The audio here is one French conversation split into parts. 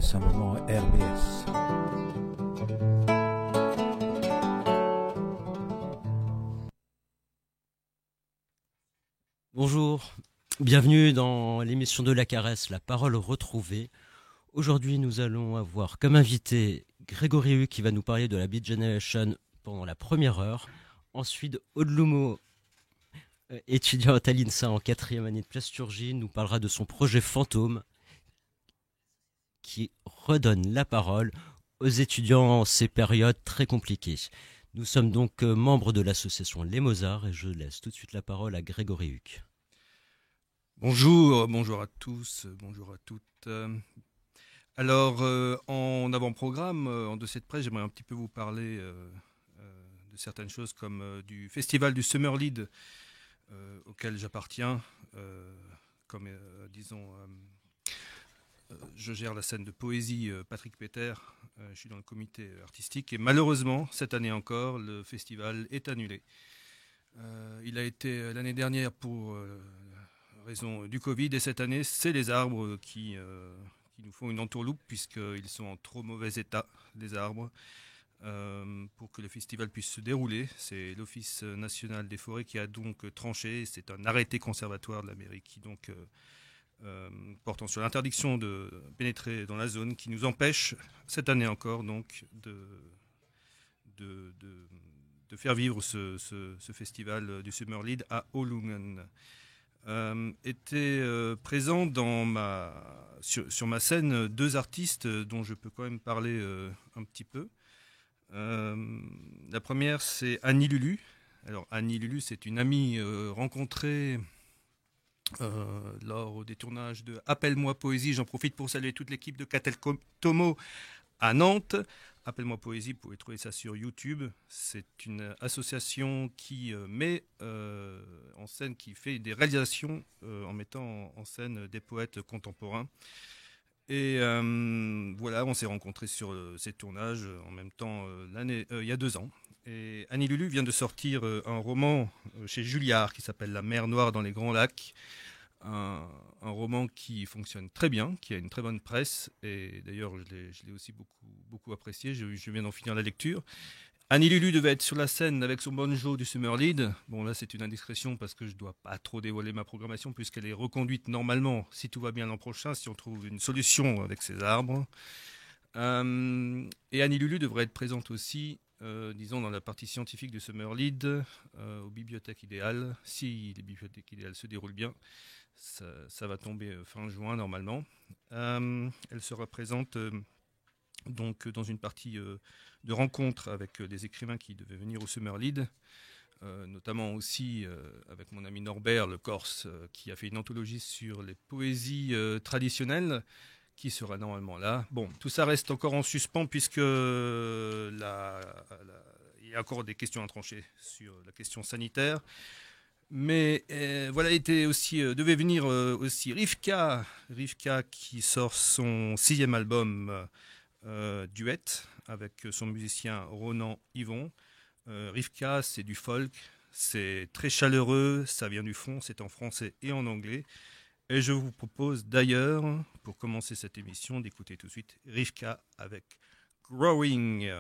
c'est un moment RBS. Bonjour, bienvenue dans l'émission de La Caresse, la parole retrouvée. Aujourd'hui, nous allons avoir comme invité Grégory Hugues qui va nous parler de la Beat Generation pendant la première heure. Ensuite, Aude Lumeau, étudiante à l'INSA en 4e année de plasturgie, nous parlera de son projet Fantôme qui redonne la parole aux étudiants en ces périodes très compliquées. Nous sommes donc membres de l'association Les Mozarts et je laisse tout de suite la parole à Grégory Hugues. Bonjour à tous, bonjour à toutes. Alors, en avant-programme, en dossier de presse, j'aimerais un petit peu vous parler de certaines choses comme du festival du Summer Lead auquel j'appartiens, comme je gère la scène de poésie Patrick Péter, je suis dans le comité artistique et malheureusement, cette année encore, le festival est annulé. Il a été l'année dernière pour raison du Covid et cette année, c'est les arbres qui nous font une entourloupe puisqu'ils sont en trop mauvais état, les arbres. Pour que le festival puisse se dérouler, c'est l'Office national des forêts qui a donc tranché. C'est un arrêté conservatoire de la mairie qui donc portant sur l'interdiction de pénétrer dans la zone qui nous empêche cette année encore donc de faire vivre ce festival du Summer Lead à Ohlungen. Étaient présents sur ma scène deux artistes dont je peux quand même parler un petit peu. La première, c'est Annie Lulu. Alors, Annie Lulu, c'est une amie rencontrée lors des tournages de Appelle-moi Poésie. J'en profite pour saluer toute l'équipe de Catel Tomo à Nantes. Appelle-moi Poésie, vous pouvez trouver ça sur YouTube. C'est une association qui met en scène, qui fait des réalisations en mettant en scène des poètes contemporains. Et voilà, on s'est rencontrés sur ces tournages en même temps il y a 2 ans. Et Annie Lulu vient de sortir un roman chez Julliard qui s'appelle La mer noire dans les grands lacs. Un roman qui fonctionne très bien, qui a une très bonne presse. Et d'ailleurs, je l'ai aussi beaucoup apprécié. Je viens d'en finir la lecture. Annie Lulu devait être sur la scène avec son banjo du Summer Lead. Bon, là, c'est une indiscrétion parce que je ne dois pas trop dévoiler ma programmation puisqu'elle est reconduite normalement, si tout va bien l'an prochain, si on trouve une solution avec ces arbres. Et Annie Lulu devrait être présente aussi, disons, dans la partie scientifique du Summer Lead, aux bibliothèques idéales. Si les bibliothèques idéales se déroulent bien, ça va tomber fin juin normalement. Elle sera présente donc dans une partie de rencontres avec des écrivains qui devaient venir au Summer Lead, notamment aussi avec mon ami Norbert Le Corse qui a fait une anthologie sur les poésies traditionnelles qui sera normalement là. Bon, tout ça reste encore en suspens puisque il y a encore des questions à trancher sur la question sanitaire. Mais voilà, devait venir aussi Rivka qui sort son 6e album duet avec son musicien Ronan Yvon. Rivka, c'est du folk, c'est très chaleureux, ça vient du fond, c'est en français et en anglais. Et je vous propose d'ailleurs, pour commencer cette émission, d'écouter tout de suite Rivka avec Growing.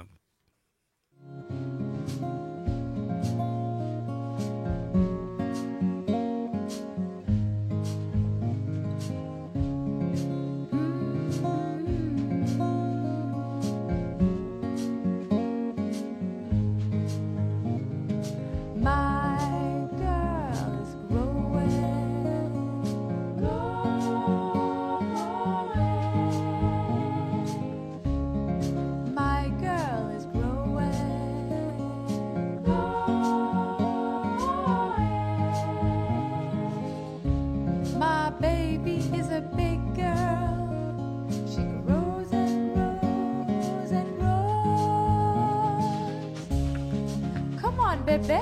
Bébé.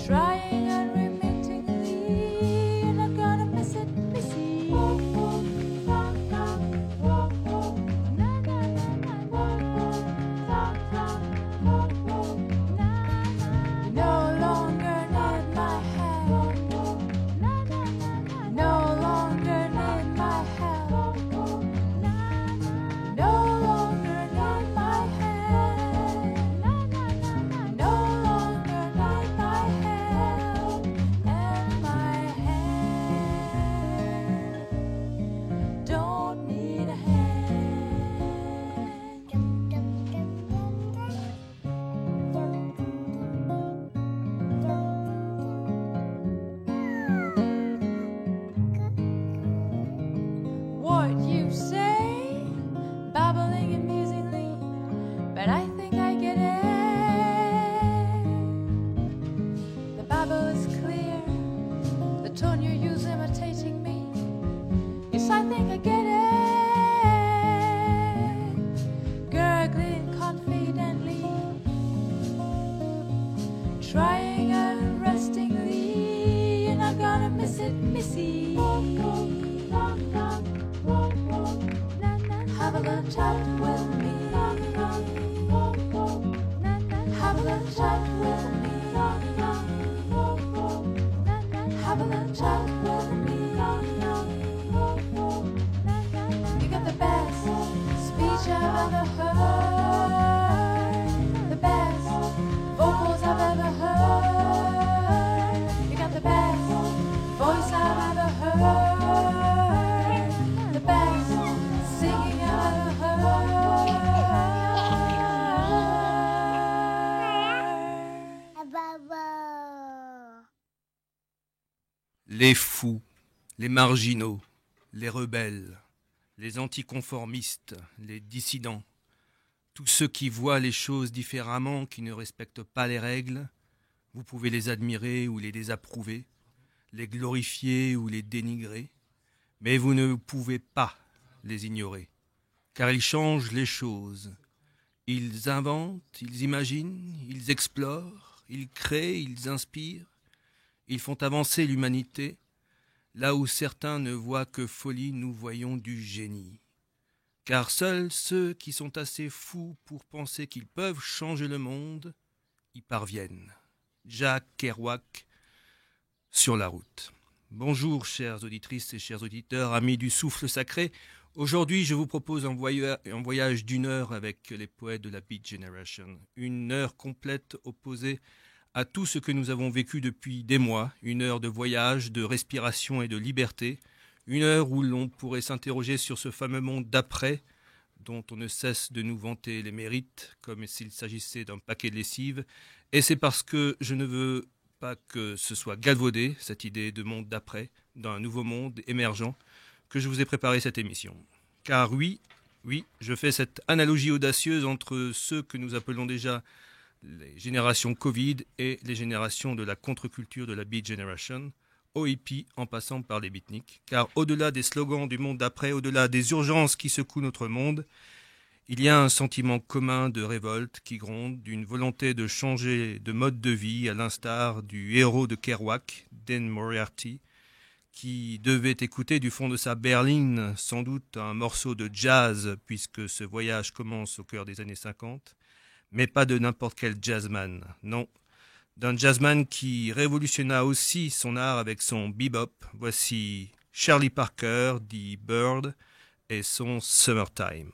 trying unremittingly. You're not gonna miss it, missy. No longer need my help. No longer need my help. No longer need my help. No longer need my help. And my hand don't need a What you say, babbling amusingly, but I think I get it. The babble is clear, the tone you use imitating me. Yes, I think I get it. Gurgling confidently, trying unrestingly. You're not gonna miss it, missy. Have a little chat with me. Have a little chat with me. Have a little chat with me. You got the best speech I've ever heard. The best vocals I've ever heard. You got the best voice I've ever heard. The best singing I've ever heard. Les fous, les marginaux, les rebelles, les anticonformistes, les dissidents, tous ceux qui voient les choses différemment, qui ne respectent pas les règles, vous pouvez les admirer ou les désapprouver, les glorifier ou les dénigrer, mais vous ne pouvez pas les ignorer, car ils changent les choses. Ils inventent, ils imaginent, ils explorent, ils créent, ils inspirent, ils font avancer l'humanité. Là où certains ne voient que folie, nous voyons du génie. Car seuls ceux qui sont assez fous pour penser qu'ils peuvent changer le monde y parviennent. Jack Kerouac, sur la route. Bonjour chères auditrices et chers auditeurs, amis du souffle sacré. Aujourd'hui, je vous propose un voyage d'une heure avec les poètes de la Beat Generation. Une heure complète opposée à tout ce que nous avons vécu depuis des mois. Une heure de voyage, de respiration et de liberté. Une heure où l'on pourrait s'interroger sur ce fameux monde d'après dont on ne cesse de nous vanter les mérites comme s'il s'agissait d'un paquet de lessive. Et c'est parce que je ne veux pas que ce soit galvaudé, cette idée de monde d'après, d'un nouveau monde émergent, que je vous ai préparé cette émission. Car oui, je fais cette analogie audacieuse entre ceux que nous appelons déjà les générations Covid et les générations de la contre-culture de la Beat Generation, aux hippies en passant par les beatniks. Car au-delà des slogans du monde d'après, au-delà des urgences qui secouent notre monde, il y a un sentiment commun de révolte qui gronde, d'une volonté de changer de mode de vie, à l'instar du héros de Kerouac, Dan Moriarty, qui devait écouter du fond de sa berline sans doute un morceau de jazz, puisque ce voyage commence au cœur des années 50, mais pas de n'importe quel jazzman, non, d'un jazzman qui révolutionna aussi son art avec son bebop. Voici Charlie Parker, dit Bird, et son Summertime.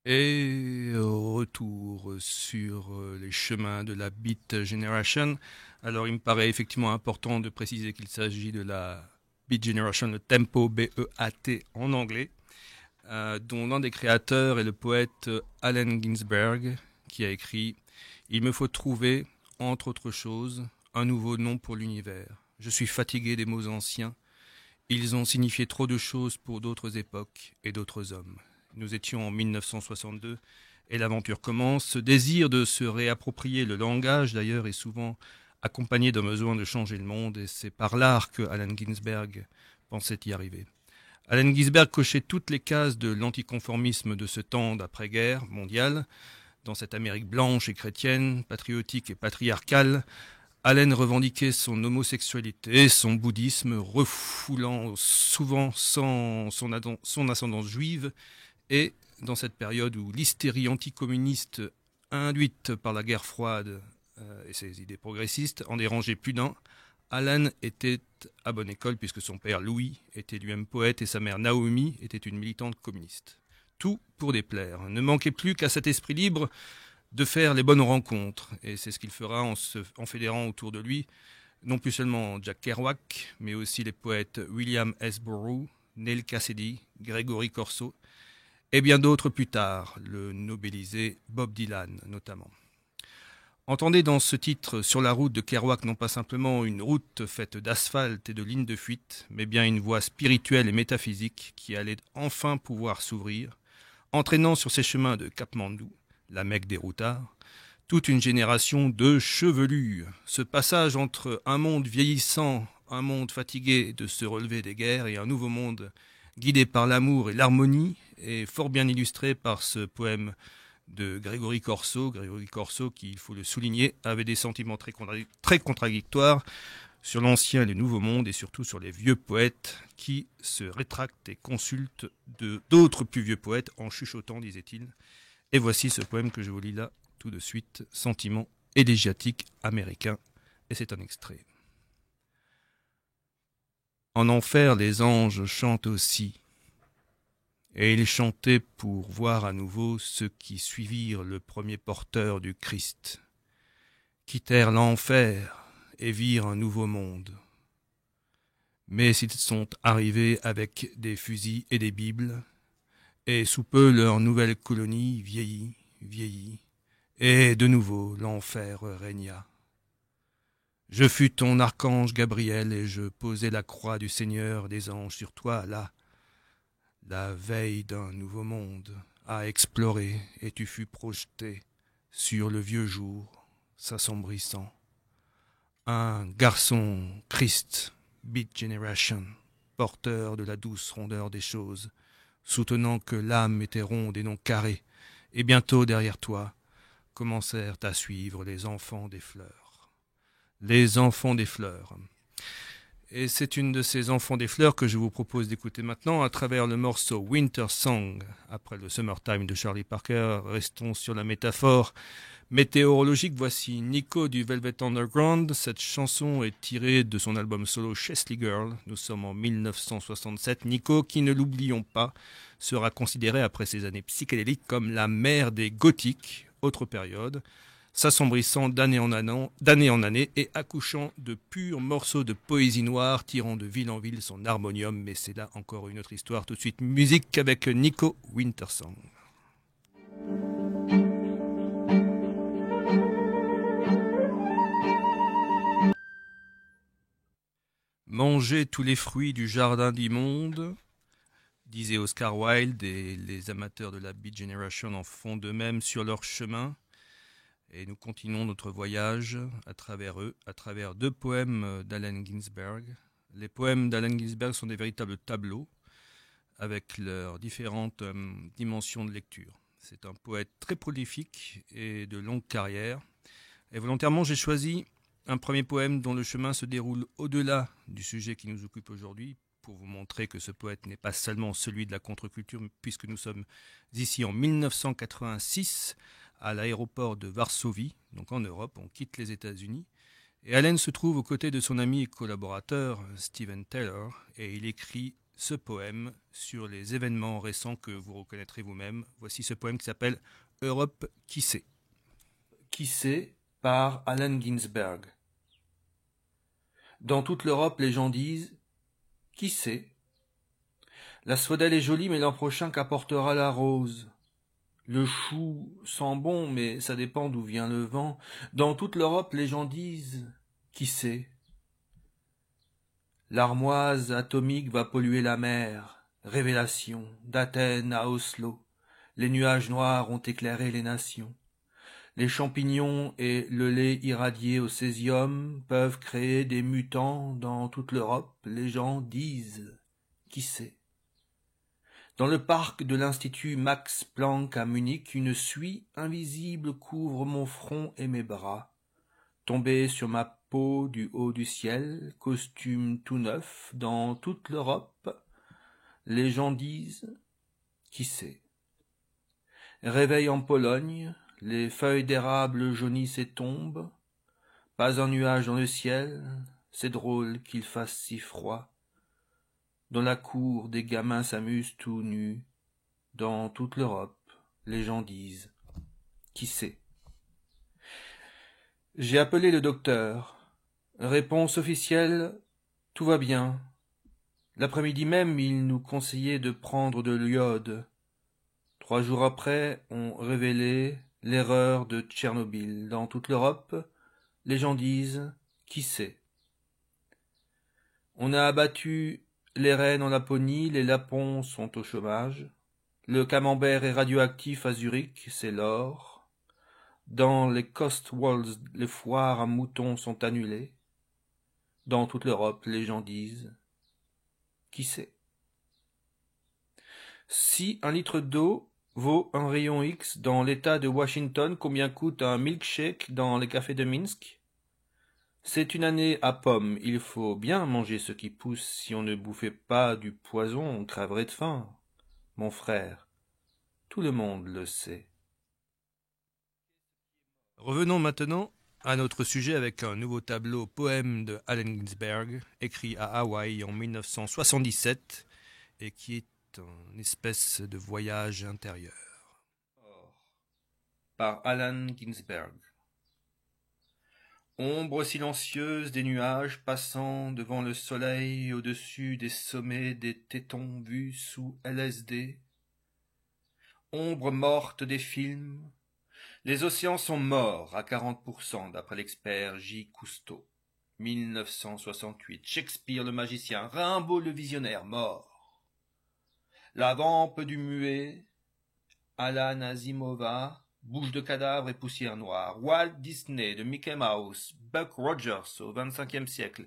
Et retour sur les chemins de la Beat Generation. Alors il me paraît effectivement important de préciser qu'il s'agit de la Beat Generation, le tempo B-E-A-T en anglais, dont l'un des créateurs est le poète Allen Ginsberg, qui a écrit « Il me faut trouver, entre autres choses, un nouveau nom pour l'univers. Je suis fatigué des mots anciens. Ils ont signifié trop de choses pour d'autres époques et d'autres hommes. » Nous étions en 1962 et l'aventure commence. Ce désir de se réapproprier le langage, d'ailleurs, est souvent accompagné d'un besoin de changer le monde, et c'est par l'art que Allen Ginsberg pensait y arriver. Allen Ginsberg cochait toutes les cases de l'anticonformisme de ce temps d'après-guerre mondiale, Dans cette Amérique blanche et chrétienne, patriotique et patriarcale, Allen revendiquait son homosexualité, son bouddhisme, refoulant souvent son ascendance juive, et dans cette période où l'hystérie anticommuniste induite par la guerre froide et ses idées progressistes en dérangeait plus d'un, Allen était à bonne école puisque son père Louis était lui-même poète et sa mère Naomi était une militante communiste. Tout pour déplaire. Ne manquait plus qu'à cet esprit libre de faire les bonnes rencontres. Et c'est ce qu'il fera en fédérant autour de lui non plus seulement Jack Kerouac, mais aussi les poètes William S. Burroughs, Neil Cassidy, Gregory Corso, et bien d'autres plus tard, le nobelisé Bob Dylan notamment. Entendez dans ce titre sur la route de Kerouac non pas simplement une route faite d'asphalte et de lignes de fuite, mais bien une voie spirituelle et métaphysique qui allait enfin pouvoir s'ouvrir, entraînant sur ces chemins de Katmandou, la Mecque des routards, toute une génération de chevelus. Ce passage entre un monde vieillissant, un monde fatigué de se relever des guerres et un nouveau monde guidé par l'amour et l'harmonie est fort bien illustré par ce poème de Gregory Corso. Gregory Corso, qui, il faut le souligner, avait des sentiments très contradictoires sur l'ancien et le nouveau monde et surtout sur les vieux poètes qui se rétractent et consultent d'autres plus vieux poètes en chuchotant, disait-il. Et voici ce poème que je vous lis là tout de suite, Sentiment élégiatique américain, et c'est un extrait. En enfer, les anges chantent aussi, et ils chantaient pour voir à nouveau ceux qui suivirent le premier porteur du Christ, quittèrent l'enfer et virent un nouveau monde. Mais s'ils sont arrivés avec des fusils et des bibles, et sous peu leur nouvelle colonie vieillit, et de nouveau l'enfer régna. Je fus ton archange Gabriel, et je posai la croix du Seigneur des anges sur toi, là, la veille d'un nouveau monde à explorer, et tu fus projeté sur le vieux jour, s'assombrissant. Un garçon, Christ, Beat Generation, porteur de la douce rondeur des choses, soutenant que l'âme était ronde et non carrée, et bientôt derrière toi commencèrent à suivre les enfants des fleurs. Les enfants des fleurs. Et c'est une de ces enfants des fleurs que je vous propose d'écouter maintenant à travers le morceau Winter Song. Après le Summertime de Charlie Parker, restons sur la métaphore météorologique. Voici Nico du Velvet Underground. Cette chanson est tirée de son album solo Chesley Girl. Nous sommes en 1967. Nico, qui ne l'oublions pas, sera considéré après ses années psychédéliques comme la mère des gothiques, autre période, s'assombrissant d'année en année et accouchant de purs morceaux de poésie noire, tirant de ville en ville son harmonium. Mais c'est là encore une autre histoire. Tout de suite, musique avec Nico, Winter Song. Manger tous les fruits du jardin d'immonde, disait Oscar Wilde, et les amateurs de la Beat Generation en font de même sur leur chemin. Et nous continuons notre voyage à travers eux, à travers deux poèmes d'Allen Ginsberg. Les poèmes d'Allen Ginsberg sont des véritables tableaux avec leurs différentes dimensions de lecture. C'est un poète très prolifique et de longue carrière. Et volontairement, j'ai choisi un premier poème dont le chemin se déroule au-delà du sujet qui nous occupe aujourd'hui, pour vous montrer que ce poète n'est pas seulement celui de la contre-culture, puisque nous sommes ici en 1986, à l'aéroport de Varsovie, donc en Europe, on quitte les États-Unis. Et Allen se trouve aux côtés de son ami et collaborateur Steven Taylor, et il écrit ce poème sur les événements récents que vous reconnaîtrez vous-même. Voici ce poème qui s'appelle « Europe, qui sait ?» Qui sait par Allen Ginsberg. Dans toute l'Europe, les gens disent « Qui sait ?» La sodelle est jolie, mais l'an prochain qu'apportera la rose. Le chou sent bon, mais ça dépend d'où vient le vent. Dans toute l'Europe, les gens disent « Qui sait ?» L'armoise atomique va polluer la mer. Révélation, d'Athènes à Oslo. Les nuages noirs ont éclairé les nations. Les champignons et le lait irradié au césium peuvent créer des mutants dans toute l'Europe. Les gens disent « Qui sait ?» Dans le parc de l'Institut Max Planck à Munich, une suie invisible couvre mon front et mes bras. Tombé sur ma peau du haut du ciel, costume tout neuf, dans toute l'Europe, les gens disent « Qui sait ?» Réveil en Pologne, les feuilles d'érable jaunissent et tombent. Pas un nuage dans le ciel, c'est drôle qu'il fasse si froid. Dans la cour, des gamins s'amusent tout nus. Dans toute l'Europe, les gens disent « Qui sait ?» J'ai appelé le docteur. Réponse officielle, tout va bien. L'après-midi même, il nous conseillait de prendre de l'iode. 3 jours après, on révélait l'erreur de Tchernobyl. Dans toute l'Europe, les gens disent « Qui sait ?» On a abattu les rennes en Laponie, les lapons sont au chômage. Le camembert est radioactif à Zurich, c'est l'or. Dans les Cotswolds, les foires à moutons sont annulées. Dans toute l'Europe, les gens disent « Qui sait ?» Si 1 litre d'eau vaut un rayon X dans l'État de Washington, combien coûte un milkshake dans les cafés de Minsk? C'est une année à pommes, il faut bien manger ce qui pousse. Si on ne bouffait pas du poison, on crèverait de faim. Mon frère, tout le monde le sait. Revenons maintenant à notre sujet avec un nouveau tableau poème de Allen Ginsberg, écrit à Hawaï en 1977 et qui est une espèce de voyage intérieur. Par Allen Ginsberg. Ombre silencieuse des nuages passant devant le soleil au-dessus des sommets des tétons vus sous LSD. Ombre morte des films. Les océans sont morts à 40% d'après l'expert J. Cousteau. 1968. Shakespeare le magicien, Rimbaud le visionnaire, mort. La vampe du muet, Alan Asimova, Bouche de cadavre et poussière noire, Walt Disney de Mickey Mouse, Buck Rogers au XXe siècle,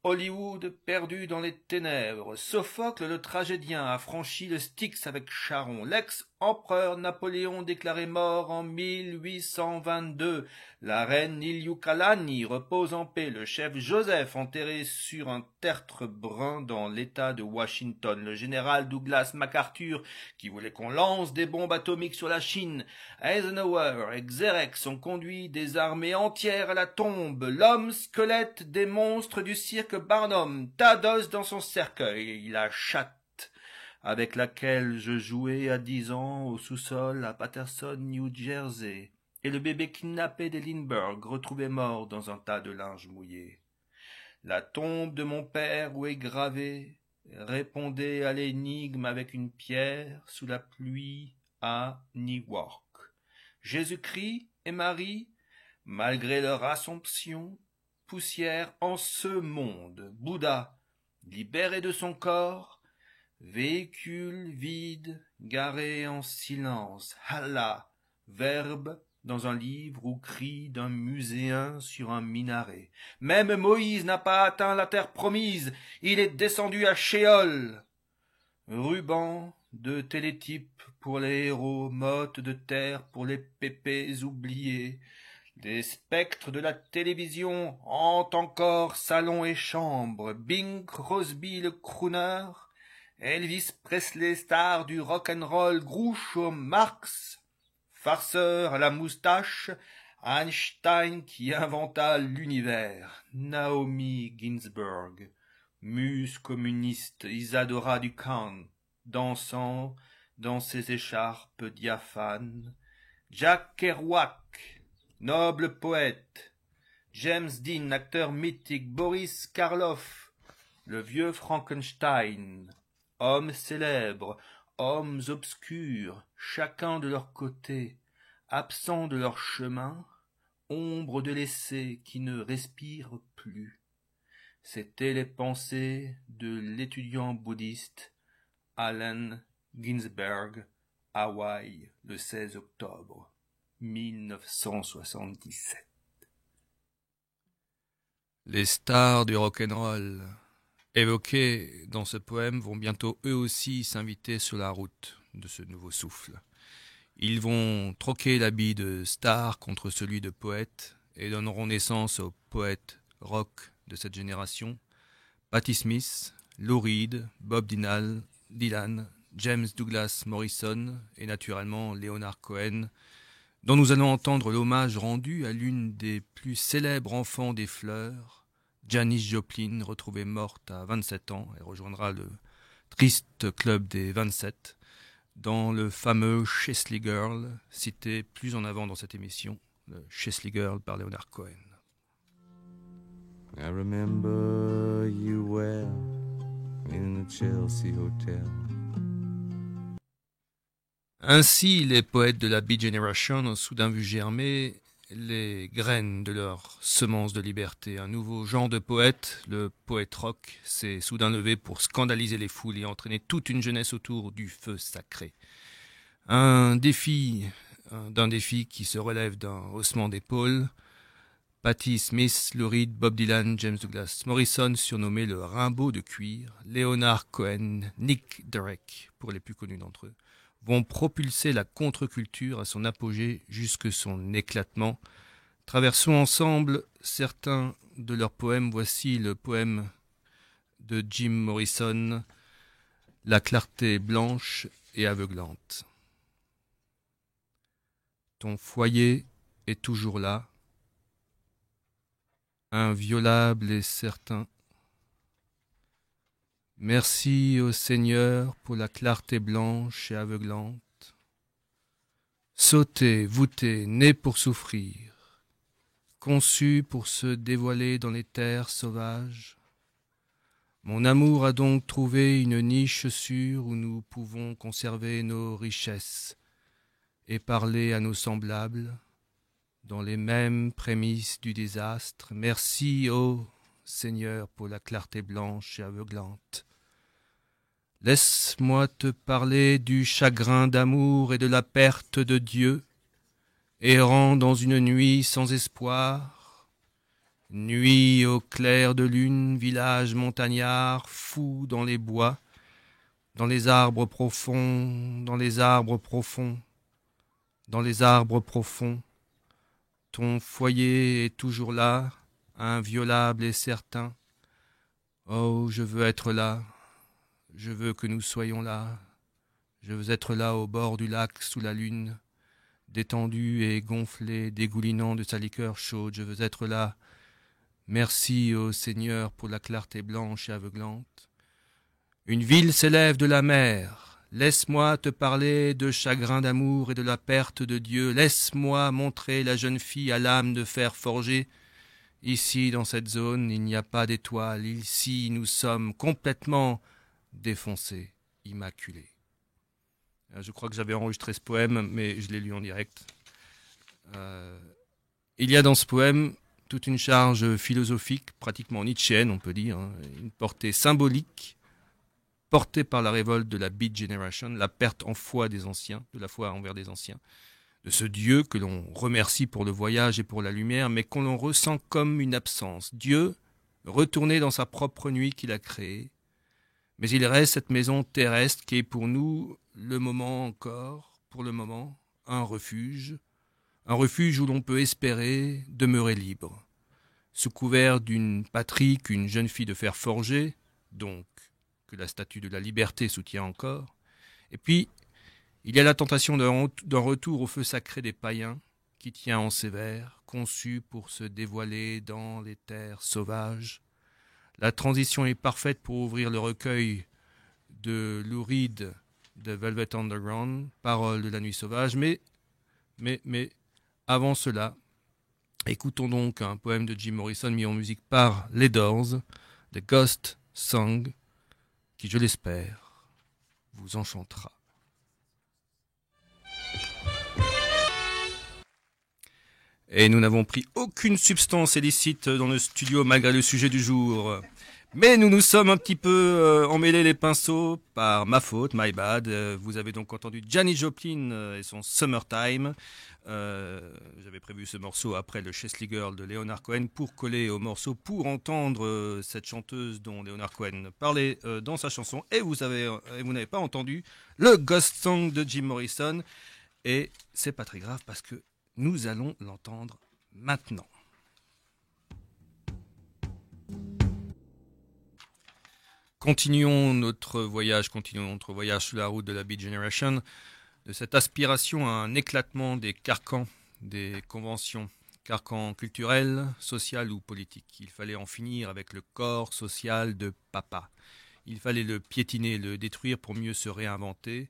Hollywood perdu dans les ténèbres, Sophocle le tragédien a franchi le Styx avec Charon, l'ex-empereur Napoléon déclaré mort en 1822, la reine Iliukalani repose en paix, le chef Joseph enterré sur un tertre brun dans l'état de Washington, le général Douglas MacArthur qui voulait qu'on lance des bombes atomiques sur la Chine, Eisenhower et Xerxes ont conduit des armées entières à la tombe, l'homme squelette des monstres du cirque Barnum, Tados dans son cercueil, la chatte avec laquelle je jouais à 10 ans au sous-sol à Paterson, New Jersey, et le bébé kidnappé des Lindbergh retrouvé mort dans un tas de linge mouillé. La tombe de mon père où est gravé répondait à l'énigme avec une pierre sous la pluie à Newark. Jésus-Christ et Marie, malgré leur assomption, poussière en ce monde, Bouddha, libéré de son corps, véhicule vide, garé en silence, Allah, verbe dans un livre ou cri d'un muséen sur un minaret. Même Moïse n'a pas atteint la terre promise, il est descendu à Shéol. Ruban de télétype pour les héros, motte de terre pour les pépés oubliés. Des spectres de la télévision hantent encore salon et chambre. Bing Crosby le crooner, Elvis Presley star du rock'n'roll, Groucho Marx, farceur à la moustache, Einstein qui inventa l'univers, Naomi Ginsberg, muse communiste, Isadora Duncan, dansant dans ses écharpes diaphanes, Jack Kerouac, noble poète, James Dean, acteur mythique, Boris Karloff, le vieux Frankenstein, hommes célèbres, hommes obscurs, chacun de leur côté, absents de leur chemin, ombre de l'essai qui ne respire plus. C'étaient les pensées de l'étudiant bouddhiste Allen Ginsberg, Hawaï, le 16 octobre 1977. Les stars du rock'n'roll, évoqués dans ce poème vont bientôt eux aussi s'inviter sur la route de ce nouveau souffle. Ils vont troquer l'habit de star contre celui de poète et donneront naissance aux poètes rock de cette génération. Patti Smith, Lou Reed, Bob Dylan, James Douglas Morrison et naturellement Leonard Cohen, dont nous allons entendre l'hommage rendu à l'une des plus célèbres enfants des fleurs, Janis Joplin, retrouvée morte à 27 ans. Elle rejoindra le triste club des 27 dans le fameux Chesley Girl, cité plus en avant dans cette émission, le Chesley Girl par Leonard Cohen. I remember you well in the Chelsea Hotel. Ainsi, les poètes de la Beat Generation ont soudain vu germer les graines de leur semence de liberté. Un nouveau genre de poète, le poète rock, s'est soudain levé pour scandaliser les foules et entraîner toute une jeunesse autour du feu sacré. D'un défi qui se relève d'un haussement d'épaule. Patti Smith, Lou Reed, Bob Dylan, James Douglas Morrison, surnommé le Rimbaud de cuir, Leonard Cohen, Nick Drake, pour les plus connus d'entre eux, vont propulser la contre-culture à son apogée jusque son éclatement. Traversons ensemble certains de leurs poèmes. Voici le poème de Jim Morrison, La clarté blanche et aveuglante. Ton foyer est toujours là, inviolable et certain. Merci au Seigneur pour la clarté blanche et aveuglante. Sauté, voûté, né pour souffrir, conçu pour se dévoiler dans les terres sauvages. Mon amour a donc trouvé une niche sûre où nous pouvons conserver nos richesses et parler à nos semblables dans les mêmes prémices du désastre. Merci, ô Seigneur, pour la clarté blanche et aveuglante. Laisse-moi te parler du chagrin d'amour et de la perte de Dieu, errant dans une nuit sans espoir, nuit au clair de lune, village montagnard, fou dans les bois, dans les arbres profonds, dans les arbres profonds, dans les arbres profonds. Ton foyer est toujours là, inviolable et certain. Oh, je veux être là. Je veux que nous soyons là. Je veux être là au bord du lac sous la lune, détendu et gonflé, dégoulinant de sa liqueur chaude. Je veux être là. Merci au Seigneur pour la clarté blanche et aveuglante. Une ville s'élève de la mer. Laisse-moi te parler de chagrin d'amour et de la perte de Dieu. Laisse-moi montrer la jeune fille à l'âme de fer forgé. Ici, dans cette zone, il n'y a pas d'étoiles. Ici, nous sommes complètement défoncé, immaculé. Je crois que j'avais enregistré ce poème, mais je l'ai lu en direct. Il y a dans ce poème toute une charge philosophique, pratiquement nietzschéenne, on peut dire, hein, une portée symbolique, portée par la révolte de la Beat Generation, la perte en foi des anciens, de la foi envers des anciens, de ce Dieu que l'on remercie pour le voyage et pour la lumière, mais qu'on ressent comme une absence. Dieu, retourné dans sa propre nuit qu'il a créée, mais il reste cette maison terrestre qui est pour nous, le moment encore, pour le moment, un refuge où l'on peut espérer demeurer libre, sous couvert d'une patrie qu'une jeune fille de fer forgé, donc que la statue de la liberté soutient encore. Et puis, il y a la tentation d'un retour au feu sacré des païens, qui tient en ses vers, conçu pour se dévoiler dans les terres sauvages. La transition est parfaite pour ouvrir le recueil de Lou Reed de Velvet Underground, Paroles de la nuit sauvage. Mais avant cela, écoutons donc un poème de Jim Morrison mis en musique par les Doors, The Ghost Song, qui, je l'espère, vous enchantera. Et nous n'avons pris aucune substance illicite dans le studio malgré le sujet du jour. Mais nous nous sommes un petit peu emmêlés les pinceaux par ma faute, my bad. Vous avez donc entendu Janis Joplin et son Summertime. J'avais prévu ce morceau après le Chesley Girl de Leonard Cohen pour coller au morceau, pour entendre cette chanteuse dont Leonard Cohen parlait dans sa chanson. Et vous n'avez pas entendu le Ghost Song de Jim Morrison. Et c'est pas très grave parce que nous allons l'entendre maintenant. Continuons notre voyage sur la route de la Beat Generation, de cette aspiration à un éclatement des carcans, des conventions, carcans culturels, sociaux ou politiques. Il fallait en finir avec le corps social de papa. Il fallait le piétiner, le détruire pour mieux se réinventer.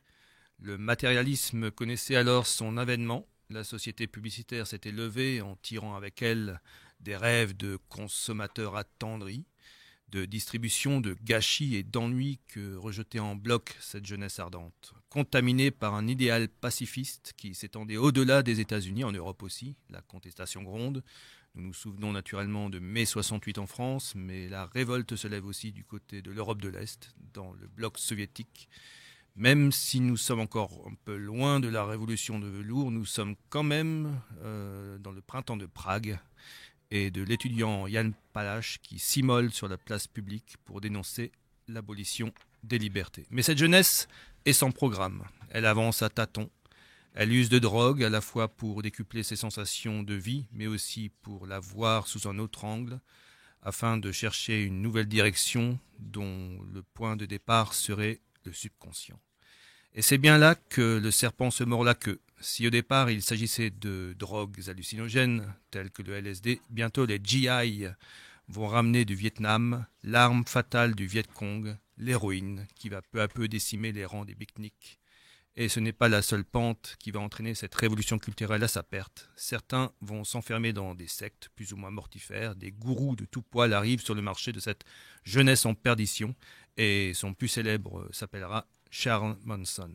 Le matérialisme connaissait alors son avènement. La société publicitaire s'était levée en tirant avec elle des rêves de consommateurs attendris, de distribution, de gâchis et d'ennui que rejetait en bloc cette jeunesse ardente. Contaminée par un idéal pacifiste qui s'étendait au-delà des États-Unis, en Europe aussi, la contestation gronde. Nous nous souvenons naturellement de mai 68 en France, mais la révolte se lève aussi du côté de l'Europe de l'Est, dans le bloc soviétique. Même si nous sommes encore un peu loin de la révolution de velours, nous sommes quand même dans le printemps de Prague, et de l'étudiant Jan Palach qui s'immole sur la place publique pour dénoncer l'abolition des libertés. Mais cette jeunesse est sans programme. Elle avance à tâtons. Elle use de drogue à la fois pour décupler ses sensations de vie, mais aussi pour la voir sous un autre angle, afin de chercher une nouvelle direction dont le point de départ serait le subconscient. Et c'est bien là que le serpent se mord la queue. Si au départ il s'agissait de drogues hallucinogènes telles que le LSD, bientôt les GI vont ramener du Vietnam l'arme fatale du Viet Cong, l'héroïne, qui va peu à peu décimer les rangs des beatniks. Et ce n'est pas la seule pente qui va entraîner cette révolution culturelle à sa perte. Certains vont s'enfermer dans des sectes plus ou moins mortifères, des gourous de tout poil arrivent sur le marché de cette jeunesse en perdition, et son plus célèbre s'appellera Charles Manson.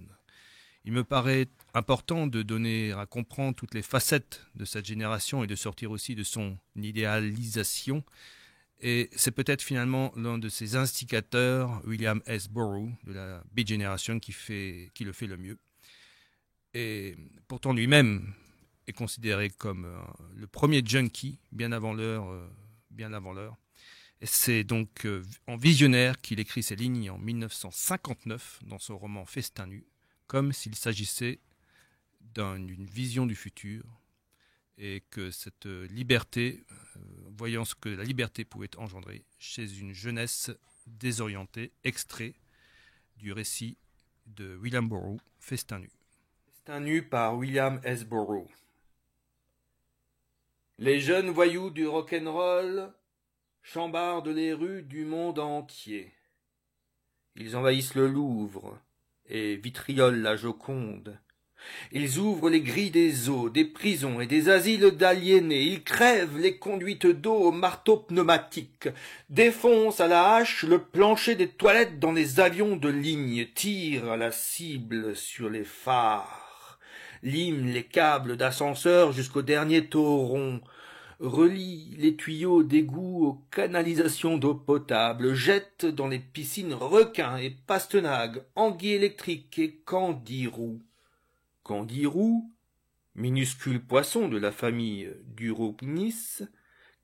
Il me paraît important de donner à comprendre toutes les facettes de cette génération et de sortir aussi de son idéalisation. Et c'est peut-être finalement l'un de ses instigateurs, William S. Burroughs, de la Beat Generation, qui le fait le mieux. Et pourtant lui-même est considéré comme le premier junkie, bien avant l'heure. Et c'est donc en visionnaire qu'il écrit ces lignes en 1959 dans son roman Festin nu, comme s'il s'agissait d'une vision du futur, et que cette liberté, voyant ce que la liberté pouvait engendrer chez une jeunesse désorientée, extrait du récit de William Burroughs, Festin nu. Festin nu par William S. Burroughs. Les jeunes voyous du rock'n'roll chambardent les rues du monde entier. Ils envahissent le Louvre et vitriolent la Joconde. Ils ouvrent les grilles des eaux, des prisons et des asiles d'aliénés. Ils crèvent les conduites d'eau au marteau pneumatique, défoncent à la hache le plancher des toilettes dans les avions de ligne, tirent à la cible sur les phares, liment les câbles d'ascenseur jusqu'au dernier tauron, relient les tuyaux d'égout aux canalisations d'eau potable, jettent dans les piscines requins et pastenagues, anguilles électriques et candiroux. Candiroux, minuscule poisson de la famille d'Uropnis,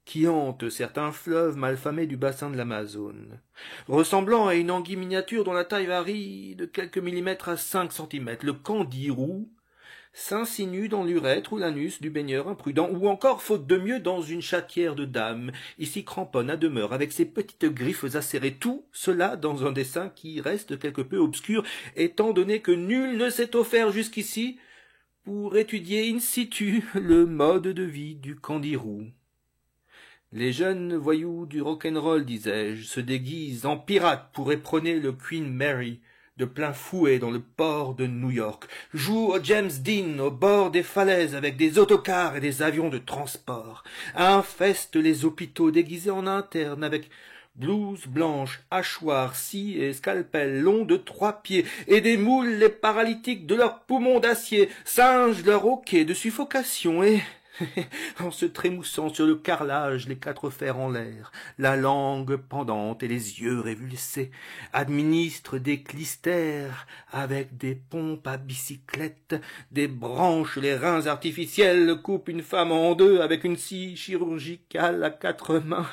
qui hante certains fleuves malfamés du bassin de l'Amazone, ressemblant à une anguille miniature dont la taille varie de quelques millimètres à 5 centimètres. Le candiroux s'insinue dans l'urètre ou l'anus du baigneur imprudent, ou encore, faute de mieux, dans une chatière de dame. Il s'y cramponne à demeure avec ses petites griffes acérées, tout cela dans un dessin qui reste quelque peu obscur, étant donné que nul ne s'est offert jusqu'ici pour étudier in situ le mode de vie du candiroux. Les jeunes voyous du rock'n'roll, disais-je, se déguisent en pirates pour éperonner le Queen Mary de plein fouet dans le port de New York, jouent au James Dean au bord des falaises avec des autocars et des avions de transport, infestent les hôpitaux déguisés en internes avec blouse blanche, hachoir, scie et scalpel long de 3 pieds, et des moules les paralytiques de leurs poumons d'acier, singes leur hoquet de suffocation, et en se trémoussant sur le carrelage, les 4 fers en l'air, la langue pendante et les yeux révulsés, administrent des clistères avec des pompes à bicyclette, des branches, les reins artificiels, coupent une femme en 2 avec une scie chirurgicale à 4 mains,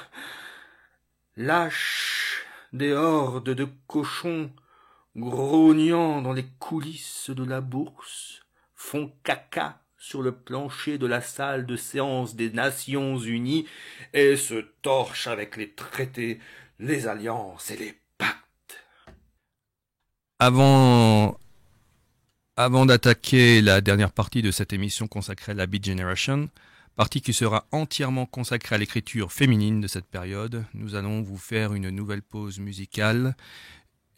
lâchent des hordes de cochons, grognant dans les coulisses de la bourse, font caca sur le plancher de la salle de séance des Nations Unies et se torchent avec les traités, les alliances et les pactes. Avant d'attaquer la dernière partie de cette émission consacrée à la Beat Generation, partie qui sera entièrement consacrée à l'écriture féminine de cette période, nous allons vous faire une nouvelle pause musicale.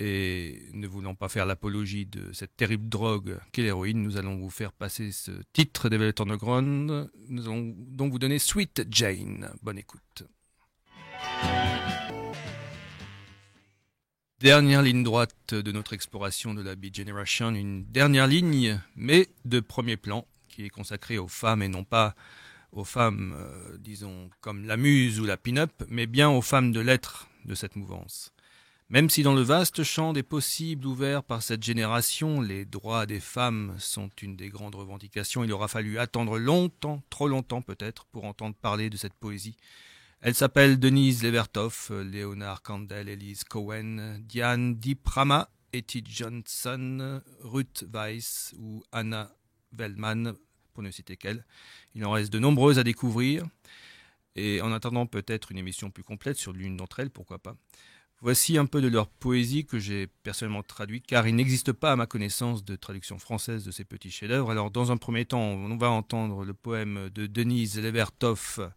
Et ne voulant pas faire l'apologie de cette terrible drogue qu'est l'héroïne, nous allons vous faire passer ce titre des Velvet Underground. Nous allons donc vous donner Sweet Jane. Bonne écoute. Dernière ligne droite de notre exploration de la Beat Generation, une dernière ligne, mais de premier plan, qui est consacrée aux femmes et non pas aux femmes, disons, comme la muse ou la pin-up, mais bien aux femmes de lettres de cette mouvance. Même si dans le vaste champ des possibles ouverts par cette génération, les droits des femmes sont une des grandes revendications, il aura fallu attendre longtemps, trop longtemps peut-être, pour entendre parler de cette poésie. Elle s'appelle Denise Levertov, Leonard Kandel, Elise Cohen, Diane Diprama, Etty Johnson, Ruth Weiss ou Anna Veldman, pour ne citer qu'elle. Il en reste de nombreuses à découvrir, et en attendant peut-être une émission plus complète sur l'une d'entre elles, pourquoi pas. Voici un peu de leur poésie que j'ai personnellement traduite, car il n'existe pas à ma connaissance de traduction française de ces petits chefs-d'œuvre. Alors dans un premier temps, on va entendre le poème de Denise Levertov,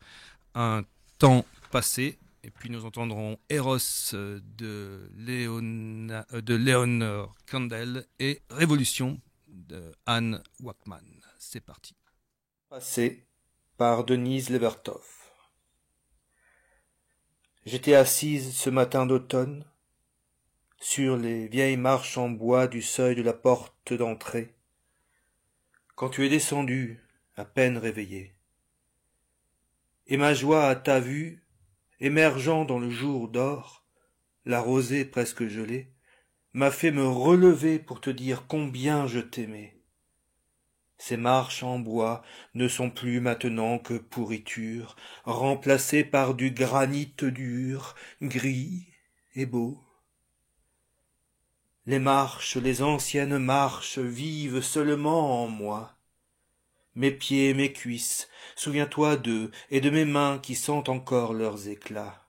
Un temps passé, et puis nous entendrons Eros de Leonard Kandel et Révolution de Anne Wackman. C'est parti. Passé par Denise Levertov. J'étais assise ce matin d'automne sur les vieilles marches en bois du seuil de la porte d'entrée, quand tu es descendu, à peine réveillé. Et ma joie à ta vue, émergeant dans le jour d'or, la rosée presque gelée, m'a fait me relever pour te dire combien je t'aimais. Ces marches en bois ne sont plus maintenant que pourriture, remplacées par du granit dur, gris et beau. Les marches, les anciennes marches vivent seulement en moi. Mes pieds, mes cuisses, souviens-toi d'eux et de mes mains qui sentent encore leurs éclats.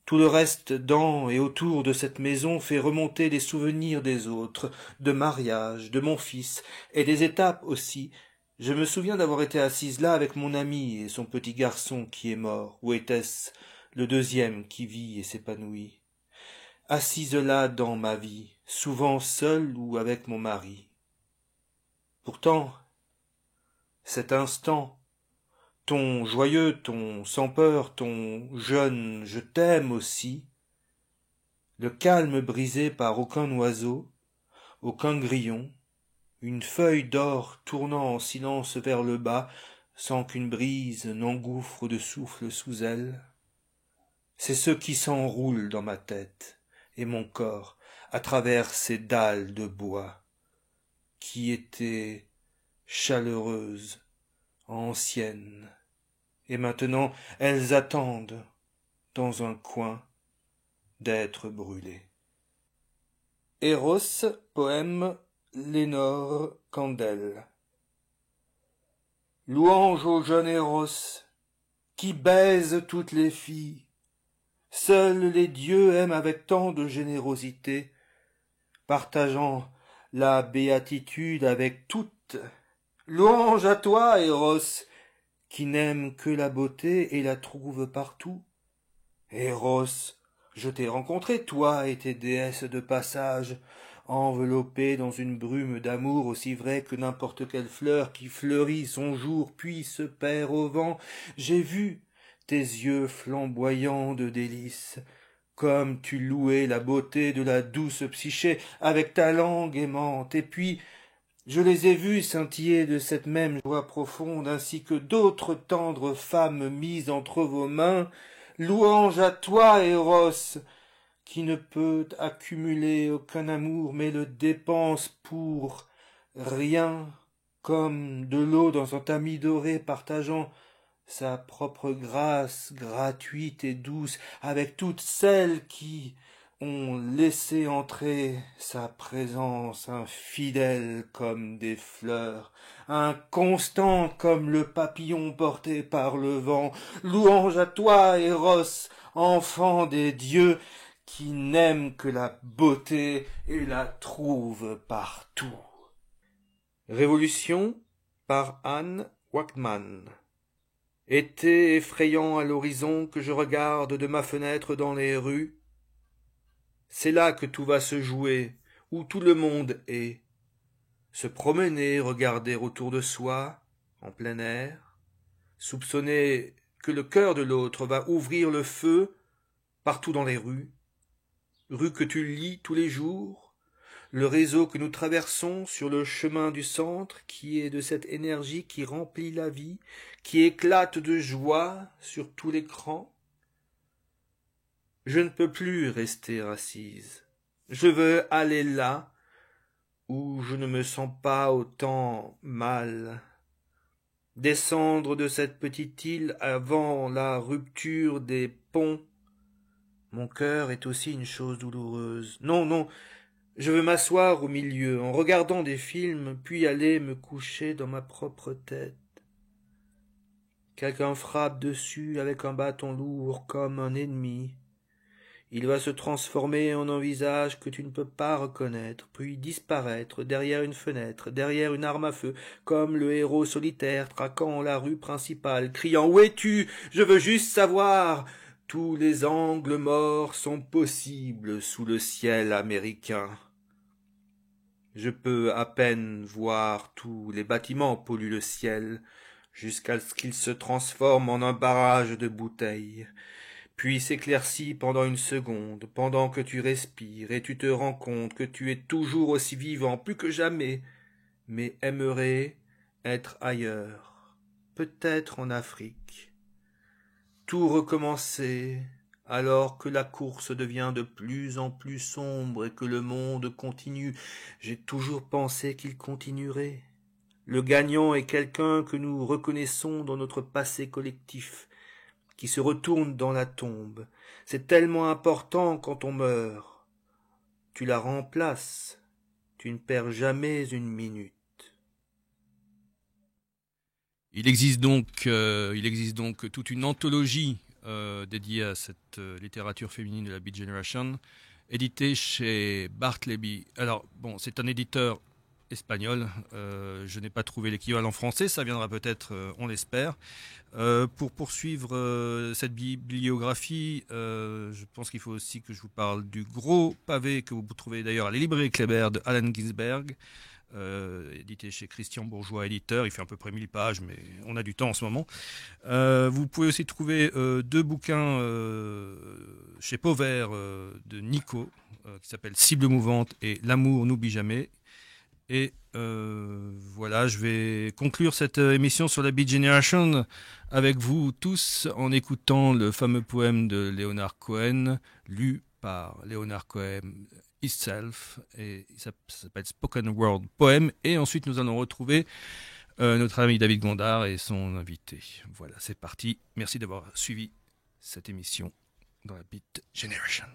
Tout le reste dans et autour de cette maison fait remonter les souvenirs des autres, de mariage, de mon fils, et des étapes aussi. Je me souviens d'avoir été assise là avec mon ami et son petit garçon qui est mort, ou était-ce le deuxième qui vit et s'épanouit. Assise là dans ma vie, souvent seule ou avec mon mari. Pourtant, cet instant, ton joyeux, ton sans peur, ton jeune je t'aime aussi, le calme brisé par aucun oiseau, aucun grillon, une feuille d'or tournant en silence vers le bas, sans qu'une brise n'engouffre de souffle sous elle, c'est ce qui s'enroule dans ma tête et mon corps à travers ces dalles de bois, qui étaient chaleureuses, anciennes, et maintenant elles attendent, dans un coin, d'être brûlées. Eros, poème Lénore Kandel. Louange au jeune Eros, qui baise toutes les filles. Seuls les dieux aiment avec tant de générosité, partageant la béatitude avec toutes. Louange à toi, Eros, qui n'aime que la beauté et la trouve partout. Eros, je t'ai rencontré, toi et tes déesses de passage, enveloppées dans une brume d'amour aussi vraie que n'importe quelle fleur qui fleurit son jour puis se perd au vent. J'ai vu tes yeux flamboyants de délices, comme tu louais la beauté de la douce Psyché avec ta langue aimante, et puis je les ai vus scintiller de cette même joie profonde, ainsi que d'autres tendres femmes mises entre vos mains. Louange à toi, Eros, qui ne peut accumuler aucun amour, mais le dépense pour rien, comme de l'eau dans un tamis doré, partageant sa propre grâce gratuite et douce avec toutes celles qui ont laissé entrer sa présence, infidèle comme des fleurs, inconstant comme le papillon porté par le vent. Louange à toi, Eros, enfant des dieux, qui n'aime que la beauté et la trouve partout. Révolution par Anne Wachtman. Été effrayant à l'horizon que je regarde de ma fenêtre dans les rues, c'est là que tout va se jouer, où tout le monde est. Se promener, regarder autour de soi, en plein air, soupçonner que le cœur de l'autre va ouvrir le feu partout dans les rues que tu lis tous les jours, le réseau que nous traversons sur le chemin du centre qui est de cette énergie qui remplit la vie, qui éclate de joie sur tout l'écran. Je ne peux plus rester assise. Je veux aller là où je ne me sens pas autant mal. Descendre de cette petite île avant la rupture des ponts. Mon cœur est aussi une chose douloureuse. Non, je veux m'asseoir au milieu en regardant des films, puis aller me coucher dans ma propre tête. Quelqu'un frappe dessus avec un bâton lourd comme un ennemi. Il va se transformer en un visage que tu ne peux pas reconnaître, puis disparaître derrière une fenêtre, derrière une arme à feu, comme le héros solitaire traquant la rue principale, criant « Où es-tu ? Je veux juste savoir !» Tous les angles morts sont possibles sous le ciel américain. Je peux à peine voir tous les bâtiments polluent le ciel, jusqu'à ce qu'il se transforme en un barrage de bouteilles, puis s'éclaircit pendant une seconde, pendant que tu respires, et tu te rends compte que tu es toujours aussi vivant, plus que jamais, mais aimerais être ailleurs, peut-être en Afrique. Tout recommencer, alors que la course devient de plus en plus sombre et que le monde continue. J'ai toujours pensé qu'il continuerait. Le gagnant est quelqu'un que nous reconnaissons dans notre passé collectif, qui se retourne dans la tombe. C'est tellement important quand on meurt. Tu la remplaces. Tu ne perds jamais une minute. Il existe donc toute une anthologie dédiée à cette littérature féminine de la Beat Generation, éditée chez Bartleby. Alors, bon, c'est un éditeur espagnol. Je n'ai pas trouvé l'équivalent français. Ça viendra peut-être, on l'espère. Pour poursuivre cette bibliographie, je pense qu'il faut aussi que je vous parle du gros pavé que vous trouvez d'ailleurs à la librairie Kléber de Allen Ginsberg. Édité chez Christian Bourgeois éditeur, il fait à peu près 1000 pages, mais on a du temps en ce moment. Vous pouvez aussi trouver deux bouquins chez Pauvert de Nico, qui s'appellent Cible mouvante et L'amour n'oublie jamais. Et voilà, je vais conclure cette émission sur la Beat Generation avec vous tous en écoutant le fameux poème de Leonard Cohen, lu par Leonard Cohen Himself, et ça s'appelle Spoken Word Poem. Et ensuite nous allons retrouver notre ami David Gondard et son invité. Voilà, c'est parti. Merci d'avoir suivi cette émission dans la Beat Generation.